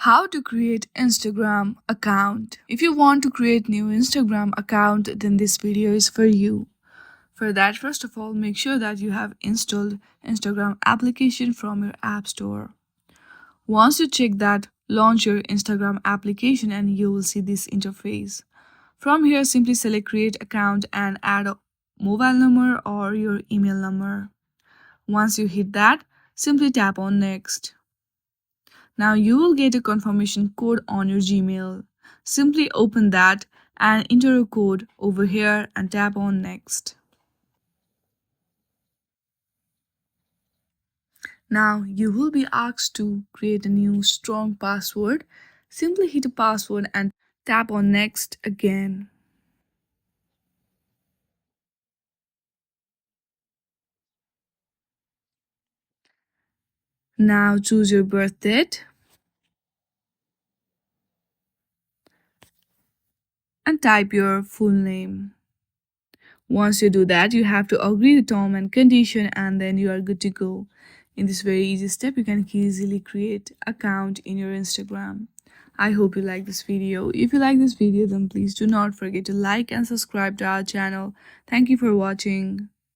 How to create Instagram account. If you want to create new Instagram account, then this video is for you. For that, first of all, make sure that you have installed Instagram application from your app store. Once you check that, launch your Instagram application and you will see this interface. From here, simply select create account and add a mobile number or your email number. Once you hit that, simply tap on next. Now you will get a confirmation code on your Gmail. Simply open that and enter a code over here and tap on next. Now you will be asked to create a new strong password. Simply hit a password and tap on next again. Now choose your birth date and type your full name. Once you do that, you have to agree the term and condition and then you are good to go. In this very easy step, you can easily create account in your Instagram. I hope you like this video. If you like this video, then please do not forget to like and subscribe to our channel. Thank you for watching.